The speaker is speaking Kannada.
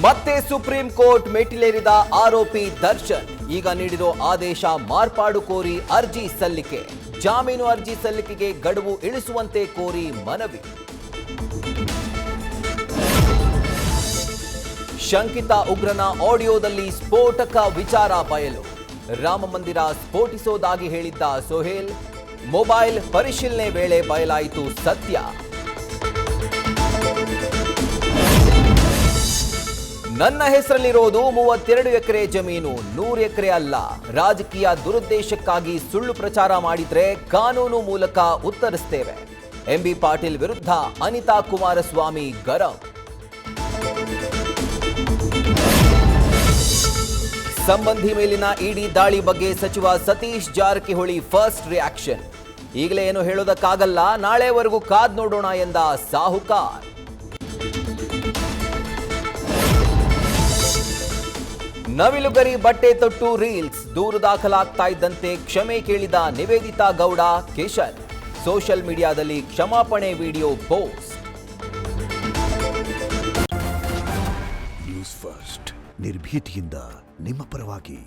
ಮತ್ತೆ ಸುಪ್ರೀಂ ಕೋರ್ಟ್ ಮೆಟ್ಟಿಲೇರಿದ ಆರೋಪಿ ದರ್ಶನ್ ಈಗ ನೀಡಿರೋ ಆದೇಶ ಮಾರ್ಪಾಡು ಕೋರಿ ಅರ್ಜಿ ಸಲ್ಲಿಕೆ. ಜಾಮೀನು ಅರ್ಜಿ ಸಲ್ಲಿಕೆಗೆ ಗಡುವು ಇಳಿಸುವಂತೆ ಕೋರಿ ಮನವಿ. ಶಂಕಿತ ಉಗ್ರನ ಆಡಿಯೋದಲ್ಲಿ ಸ್ಫೋಟಕ ವಿಚಾರ ಬಯಲು. ರಾಮ ಮಂದಿರ ಸ್ಫೋಟಿಸೋದಾಗಿ ಹೇಳಿದ್ದ ಸೊಹೇಲ್, ಮೊಬೈಲ್ ಪರಿಶೀಲನೆ ವೇಳೆ ಬಯಲಾಯಿತು ಸತ್ಯ. ನನ್ನ ಹೆಸರಲ್ಲಿರೋದು 32 ಎಕರೆ ಜಮೀನು, 100 ಎಕರೆ ಅಲ್ಲ. ರಾಜಕೀಯ ದುರುದ್ದೇಶಕ್ಕಾಗಿ ಸುಳ್ಳು ಪ್ರಚಾರ ಮಾಡಿದ್ರೆ ಕಾನೂನು ಮೂಲಕ ಉತ್ತರಿಸ್ತೇವೆ. ಎಂಬಿ ಪಾಟೀಲ್ ವಿರುದ್ಧ ಅನಿತಾ ಕುಮಾರಸ್ವಾಮಿ ಗರಂ. ಸಂಬಂಧಿ ಮೇಲಿನ ಇಡಿ ದಾಳಿ ಬಗ್ಗೆ ಸಚಿವ ಸತೀಶ್ ಜಾರಕಿಹೊಳಿ ಫಸ್ಟ್ ರಿಯಾಕ್ಷನ್. ಈಗಲೇ ಏನು ಹೇಳೋದಕ್ಕಾಗಲ್ಲ, ನಾಳೆವರೆಗೂ ಕಾದ್ ನೋಡೋಣ ಎಂದ ಸಾಹುಕಾರ್. ನವಿಲುಗರಿ ಬಟ್ಟೆ ತೊಟ್ಟು ರೀಲ್ಸ್, ದೂರು ದಾಖಲಾಗ್ತಾ ಇದ್ದಂತೆ ಕ್ಷಮೆ ಕೇಳಿದ ನಿವೇದಿತಾ ಗೌಡ, ಕಿಶನ್. ಸೋಷಿಯಲ್ ಮೀಡಿಯಾದಲ್ಲಿ ಕ್ಷಮಾಪಣೆ ವಿಡಿಯೋ ಪೋಸ್ಟ್. ನ್ಯೂಸ್ ಫಸ್ಟ್, ನಿರ್ಭೀತಿಯಿಂದ ನಿಮ್ಮ ಪರವಾಗಿ.